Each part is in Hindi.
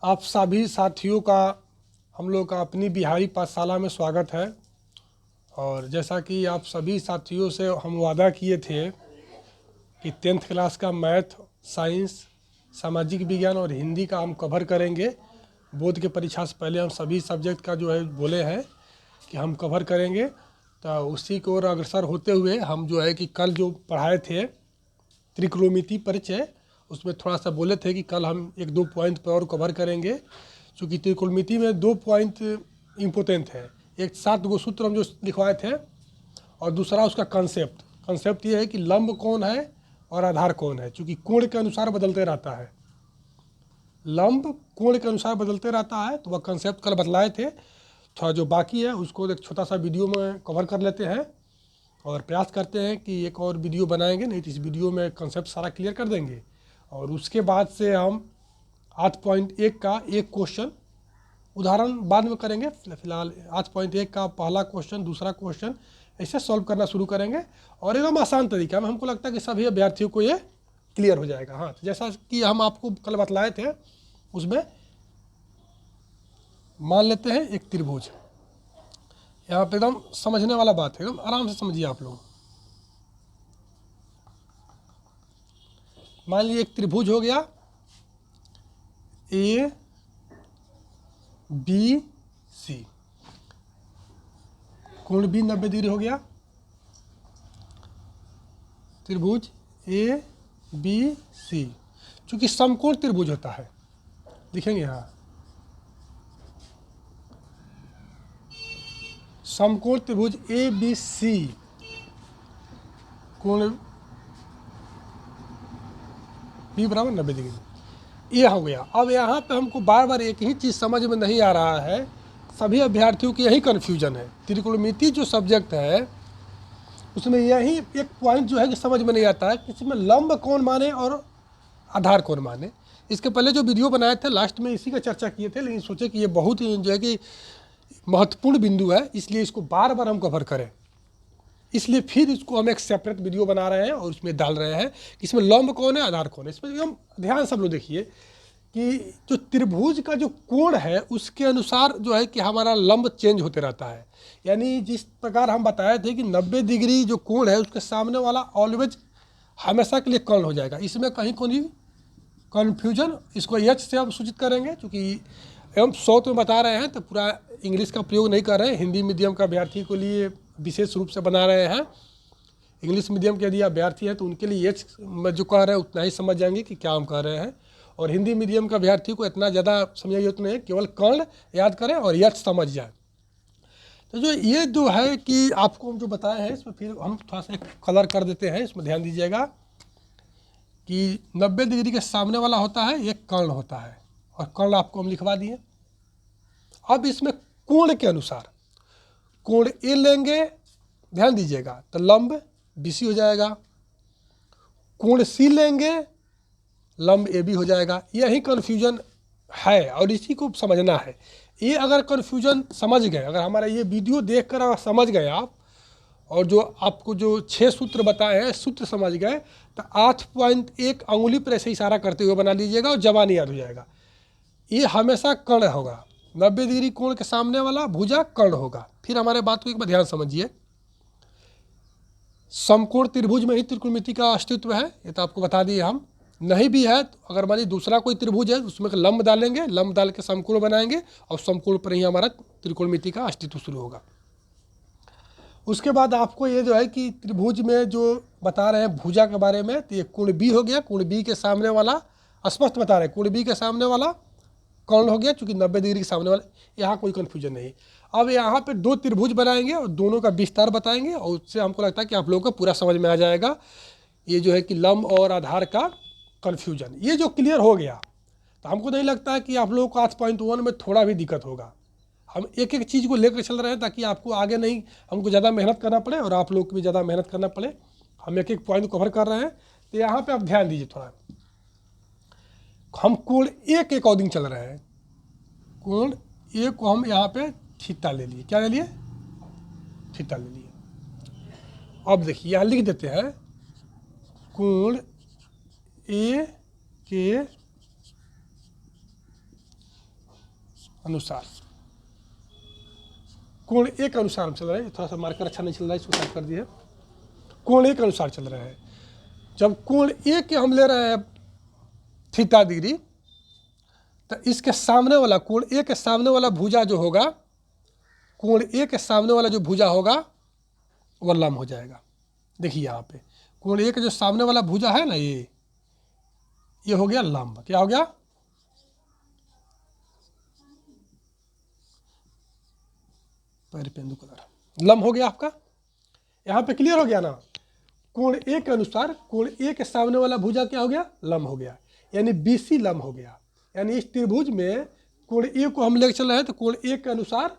आप सभी साथियों का हम लोग का अपनी बिहारी पाठशाला में स्वागत है। और जैसा कि आप सभी साथियों से हम वादा किए थे कि 10th क्लास का मैथ, साइंस, सामाजिक विज्ञान और हिंदी का हम कवर करेंगे। बोर्ड की परीक्षा से पहले हम सभी सब्जेक्ट का जो है बोले हैं कि हम कवर करेंगे। तो उसी की ओर अग्रसर होते हुए हम जो है कि कल जो पढ़ाए थे त्रिकोणमिति परिचय, उसमें थोड़ा सा बोले थे कि कल हम 1-2 पॉइंट पर और कवर करेंगे। क्योंकि त्रिकोणमिति में 2 पॉइंट इम्पोर्टेंट है। एक 7 गो सूत्र हम जो लिखवाए थे और दूसरा उसका कंसेप्ट ये है कि लंब कौन है और आधार कौन है। चूँकि कोण के अनुसार बदलते रहता है, लंब कोण के अनुसार बदलते रहता है, तो वह कंसेप्ट कल बतलाए थे। थोड़ा जो बाकी है उसको एक छोटा सा वीडियो में कवर कर लेते हैं और प्रयास करते हैं कि एक और वीडियो बनाएंगे, नहीं तो इस वीडियो में कंसेप्ट सारा क्लियर कर देंगे। और उसके बाद से हम 8.1 का एक क्वेश्चन उदाहरण बाद में करेंगे। फिलहाल 8.1 का पहला क्वेश्चन, दूसरा क्वेश्चन ऐसे सॉल्व करना शुरू करेंगे और एकदम आसान तरीका में। हमको लगता है कि सभी अभ्यर्थियों को ये क्लियर हो जाएगा। हाँ, जैसा कि हम आपको कल बतलाए थे उसमें मान लेते हैं एक त्रिभुज। यहाँ पे एकदम समझने वाला बात है, एकदम आराम से समझिए आप लोग। मान लीजिए एक त्रिभुज हो गया ए बी सी, कोण भी 90 डिग्री हो गया। त्रिभुज ए बी सी, चूँकि समकोण त्रिभुज होता है, लिखेंगे यहाँ समकोण त्रिभुज ए बी सी, कोण बी बराबर 90 डिग्री, ये हो गया। अब यहाँ पे हमको बार बार एक ही चीज़ समझ में नहीं आ रहा है, सभी अभ्यर्थियों की यही कन्फ्यूजन है। त्रिकोणमिति जो सब्जेक्ट है उसमें यही एक पॉइंट जो है कि समझ में नहीं आता है कि इसमें लंब कौन माने और आधार कौन माने। इसके पहले जो वीडियो बनाए थे लास्ट में इसी का चर्चा किए थे, लेकिन सोचे कि ये बहुत ही जो है कि महत्वपूर्ण बिंदु है, इसलिए इसको बार बार हम कवर करें। इसलिए फिर इसको हम एक सेपरेट वीडियो बना रहे हैं और उसमें डाल रहे हैं कि इसमें लंब कौन है, आधार कौन है। इसमें हम ध्यान सब लोग देखिए कि जो त्रिभुज का जो कोण है उसके अनुसार जो है कि हमारा लंब चेंज होते रहता है। यानी जिस प्रकार हम बताए थे कि 90 डिग्री जो कोण है उसके सामने वाला ऑलवेज हमेशा के लिए कर्ण हो जाएगा। इसमें कहीं कोई कन्फ्यूजन, इसको एच से आप सूचित करेंगे। चूँकि एवं शॉर्ट में बता रहे हैं तो पूरा इंग्लिश का प्रयोग नहीं कर रहे हैं। हिंदी मीडियम का अभ्यर्थी के लिए विशेष रूप से बना रहे हैं। इंग्लिश मीडियम के यदि अभ्यर्थी हैं तो उनके लिए एच में जो कह रहे हैं उतना ही समझ जाएंगे कि क्या हम कह रहे हैं। और हिंदी मीडियम का अभ्यर्थी को इतना ज़्यादा समझने की जरूरत नहीं है, केवल कर्ण याद करें और यच समझ जाए। तो जो ये जो है कि आपको हम जो बताए हैं इसमें फिर हम थोड़ा सा कलर कर देते हैं। इसमें ध्यान दीजिएगा कि 90 डिग्री के सामने वाला होता है एक कर्ण होता है, और कर्ण आपको हम लिखवा दिए। अब इसमें कोण के अनुसार कोण ए लेंगे, ध्यान दीजिएगा, तो लंब BC हो जाएगा। कोण C लेंगे, लंब AB हो जाएगा। यही कन्फ्यूजन है और इसी को समझना है। ये अगर कन्फ्यूजन समझ गए, अगर हमारा ये वीडियो देखकर अगर समझ गए आप, और जो आपको जो 6 सूत्र बताए हैं सूत्र समझ गए, तो 8.1 अंगुली पर ऐसे इशारा करते हुए बना लीजिएगा और जवान याद हो जाएगा। ये हमेशा कर्ण होगा, 90 डिग्री कोण के सामने वाला भुजा कर्ण होगा। फिर हमारे बात को एक बार ध्यान समझिए, समकोण त्रिभुज में ही त्रिकोणमिति का अस्तित्व है, ये तो आपको बता दिए हम। नहीं भी है तो अगर मान लीजिए दूसरा कोई त्रिभुज है उसमें लंब डालेंगे, लंब डाल के समकोण बनाएंगे और समकोण पर ही हमारा त्रिकोणमिति का अस्तित्व शुरू होगा। उसके बाद आपको ये जो है कि त्रिभुज में जो बता रहे हैं भुजा के बारे में, तो ये कोण B हो गया। कोण B के सामने वाला स्पष्ट बता रहे हैं, कोण B के सामने वाला कर्ण हो गया, चूंकि 90 डिग्री के सामने वाला। यहाँ कोई कन्फ्यूजन नहीं। अब यहाँ पे 2 त्रिभुज बनाएंगे और दोनों का विस्तार बताएंगे, और उससे हमको लगता है कि आप लोगों को पूरा समझ में आ जाएगा ये जो है कि लंब और आधार का कन्फ्यूजन। ये जो क्लियर हो गया तो हमको नहीं लगता है कि आप लोगों को 8.1 में थोड़ा भी दिक्कत होगा। हम एक एक चीज़ को लेकर चल रहे हैं ताकि आपको आगे नहीं हमको ज़्यादा मेहनत करना पड़े और आप लोग को भी ज़्यादा मेहनत करना पड़े। हम एक एक पॉइंट कवर कर रहे हैं। तो यहाँ पे आप ध्यान दीजिए थोड़ा, हम कोण A के अकॉर्डिंग चल रहे हैं। कोण A को हम यहाँ पे थीटा ले लिए। क्या ले लिए? थीटा ले लिए। अब देखिए यहाँ लिख देते हैं कोण A के अनुसार, कोण ए के अनुसार हम चल रहे हैं। थोड़ा सा मार्कर अच्छा नहीं चल रहा है, इसको साफ कर दिए। कोण ए के अनुसार चल रहे हैं। जब कोण ए के हम ले रहे हैं थीटा डिग्री, तो इसके सामने वाला कोण ए के सामने वाला भुजा जो होगा, कोण ए के सामने वाला जो भुजा होगा वह लंब हो जाएगा। देखिए यहाँ पे कोण ए के जो सामने वाला भुजा है ना, ये हो गया लंब। क्या हो गया? परपेंडिकुलर, लंब हो गया आपका। यहाँ पे क्लियर हो गया ना। कोण ए के अनुसार कोण ए के सामने वाला भुजा क्या हो गया? लंब हो गया, यानी BC लंब हो गया। यानी इस त्रिभुज में कोण ए को हम लेकर चल रहे हैं, तो कोण ए के अनुसार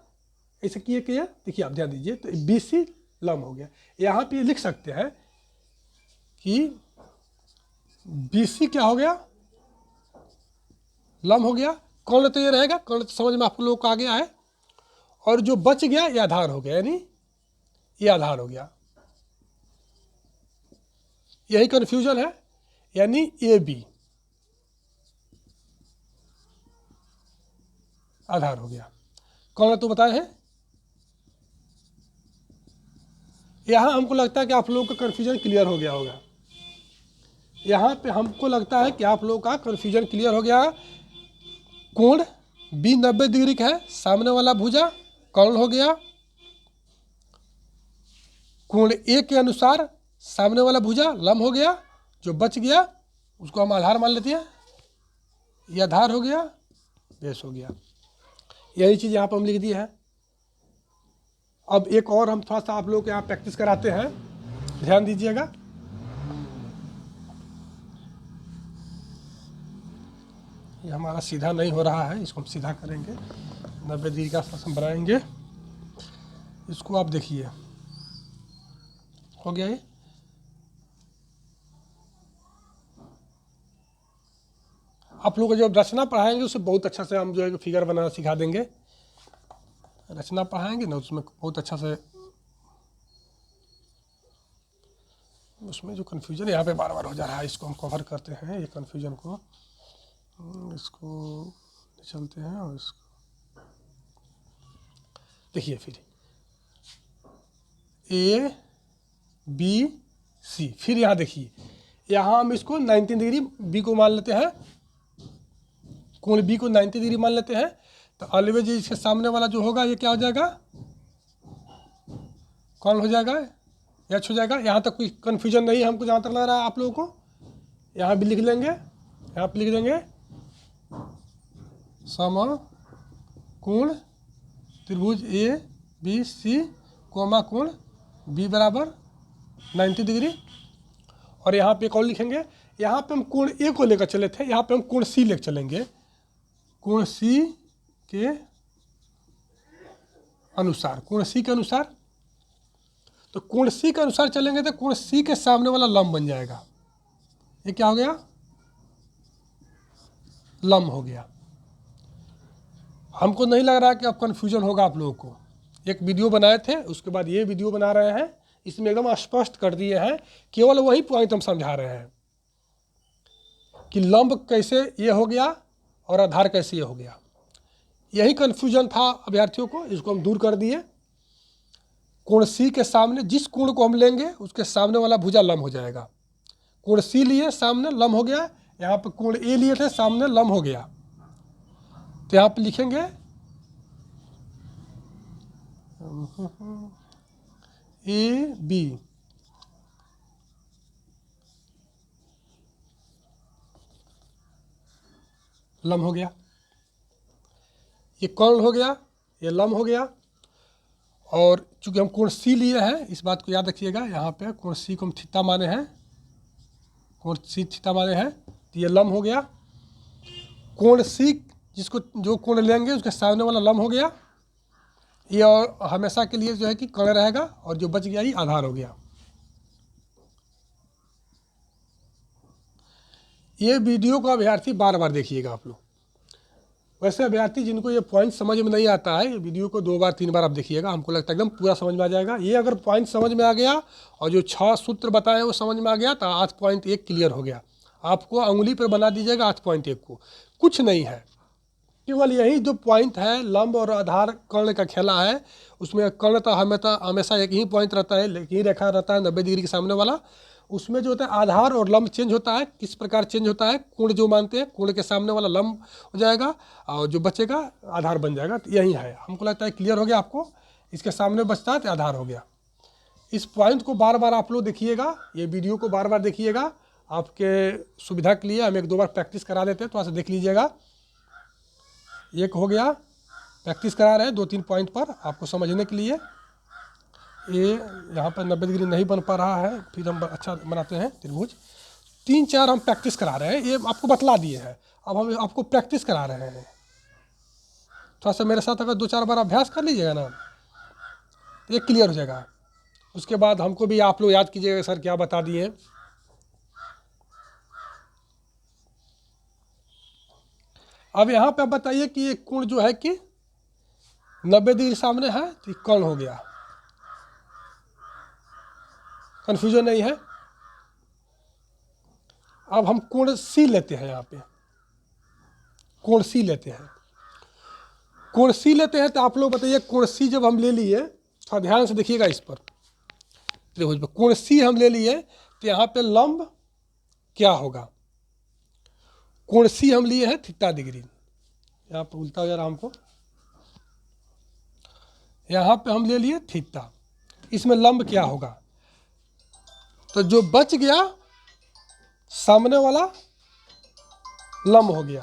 ऐसे किए किए, देखिए आप ध्यान दीजिए, तो BC लंब हो गया। यहाँ पे लिख सकते हैं कि BC क्या हो गया? लंब हो गया। कर्ण तो ये रहेगा, कर्ण तो समझ में आप लोगों को आ गया है। और जो बच गया ये आधार हो गया, यानी ये आधार हो गया। यही कन्फ्यूजन है, यानी AB आधार हो गया। कर्ण तो बताए हैं। यहाँ हमको लगता है कि आप लोगों का कन्फ्यूजन क्लियर हो गया होगा। यहाँ पे हमको लगता है कि आप लोगों का कन्फ्यूजन क्लियर हो गया। कोण B 90 डिग्री का है, सामने वाला भुजा कर्ण हो गया। कोण A के अनुसार सामने वाला भुजा लंब हो गया। जो बच गया उसको हम आधार मान लेते हैं, ये आधार हो गया, बेस हो गया। यही चीज़ यहाँ पर हम लिख दिए हैं। अब एक और हम थोड़ा सा आप लोगों को यहाँ प्रैक्टिस कराते हैं, ध्यान दीजिएगा। ये हमारा सीधा नहीं हो रहा है, इसको हम सीधा करेंगे। 90 डिग्री का आसपास हम बनाएंगे। इसको आप देखिए, हो गया ये। आप लोग को जब रचना पढ़ाएंगे उससे बहुत अच्छा से हम जो है फिगर बनाना सिखा देंगे। रचना पढ़ाएंगे ना, उसमें बहुत अच्छा से, उसमें जो कन्फ्यूजन यहाँ पे बार बार हो जा रहा है, इसको हम कवर करते हैं। ये कन्फ्यूजन को, इसको चलते हैं और इसको देखिए। फिर ABC, फिर यहाँ देखिए, यहाँ हम इसको 90 डिग्री B को मान लेते हैं, कोण B को 90 डिग्री मान लेते हैं। तो ऑलवेज इसके सामने वाला जो होगा ये क्या हो जाएगा? कौन हो जाएगा? H हो जाएगा। यहाँ तक कोई कन्फ्यूजन नहीं है हमको, जहाँ तक लग रहा है आप लोगों को। यहाँ भी लिख लेंगे, यहाँ पे लिख देंगे समकोण त्रिभुज ABC कोमा कोण B बराबर 90 डिग्री। और यहाँ पे एक और लिखेंगे, यहाँ पे हम कोण A को लेकर चले थे, यहाँ पे हम कोण C लेकर चलेंगे। कोण C के अनुसार, कोण C के अनुसार, तो कोण C के अनुसार चलेंगे तो कोण C के सामने वाला लंब बन जाएगा। ये क्या हो गया? लंब हो गया। हमको नहीं लग रहा कि अब कन्फ्यूजन होगा आप लोगों को। एक वीडियो बनाए थे, उसके बाद ये वीडियो बना रहे हैं, इसमें एकदम स्पष्ट कर दिए हैं। केवल वही पॉइंट हम समझा रहे हैं कि लंब कैसे ये हो गया और आधार कैसे ये हो गया। यही कन्फ्यूजन था अभ्यर्थियों को, इसको हम दूर कर दिए। कोण C के सामने जिस कोण को हम लेंगे उसके सामने वाला भुजा लंब हो जाएगा। कोण C लिए सामने लंब हो गया, यहाँ पे कोण A लिए थे सामने लंब हो गया। तो यहाँ पे लिखेंगे AB लंब हो गया। ये कर्ण हो गया, ये लंब हो गया। और चूंकि हम कोण C लिए हैं, इस बात को याद रखिएगा, यहाँ पे कोण C को हम थीटा माने हैं, कोण C थीटा माने हैं, तो ये लंब हो गया। कोण C जिसको जो कोण लेंगे उसके सामने वाला लंब हो गया। ये और हमेशा के लिए जो है कि कर्ण रहेगा, और जो बच गया ये आधार हो गया। ये वीडियो को अभ्यर्थी बार बार देखिएगा आप लोग। वैसे अभ्यर्थी जिनको ये पॉइंट समझ में नहीं आता है, ये वीडियो को 2 बार 3 बार आप देखिएगा, हमको लगता है एकदम पूरा समझ में आ जाएगा। ये अगर पॉइंट समझ में आ गया और जो 6 सूत्र बताए वो समझ में आ गया, तो 8.1 क्लियर हो गया। आपको उंगली पर बना दीजिएगा 8.1 को, कुछ नहीं है। केवल यही जो पॉइंट है लंब और आधार कर्ण का खेला है, उसमें कर्ण तो हमेशा एक ही पॉइंट रहता है, एक ही रेखा रहता है 90 डिग्री के सामने वाला। उसमें जो होता है आधार और लंब चेंज होता है। किस प्रकार चेंज होता है? कोण जो मानते हैं, कोण के सामने वाला लंब हो जाएगा और जो बचेगा आधार बन जाएगा। तो यही है, हमको लगता है क्लियर हो गया आपको। इसके सामने बचता है तो आधार हो गया। इस पॉइंट को बार बार आप लोग देखिएगा, ये वीडियो को बार बार देखिएगा, आपके सुविधा के लिए हम 1-2 बार प्रैक्टिस करा देते हैं, थोड़ा सा देख लीजिएगा। एक हो गया, प्रैक्टिस करा रहे हैं 2-3 पॉइंट पर आपको समझने के लिए। ये यहाँ पर 90 डिग्री नहीं बन पा रहा है, फिर हम अच्छा बनाते हैं त्रिभुज। 3-4 हम प्रैक्टिस करा रहे हैं, ये आपको बतला दिए हैं, अब हम आपको प्रैक्टिस करा रहे हैं। थोड़ा सा मेरे साथ अगर 2-4 बार अभ्यास कर लीजिएगा ना, तो ये क्लियर हो जाएगा। उसके बाद हमको भी आप लोग याद कीजिएगा सर क्या बता दिए। अब यहाँ पे बताइए कि ये कोण जो है कि 90 डिग्री सामने है, तो कर्ण हो गया। कन्फ्यूजन नहीं है। अब हम कोण सी लेते हैं, यहाँ पे कोण सी लेते हैं। कोण सी लेते हैं तो आप लोग बताइए, कोण सी जब हम ले लिए, थोड़ा ध्यान से देखिएगा इस पर त्रिभुज पर, कोण सी हम ले लिए तो यहाँ पे लंब क्या होगा? कोण सी हम लिए हैं थीटा डिग्री, यहाँ पे उल्टा हो जा रहा हमको, यहाँ पे हम ले लिए थीटा, इसमें लंब क्या होगा? तो जो बच गया सामने वाला लंब हो गया।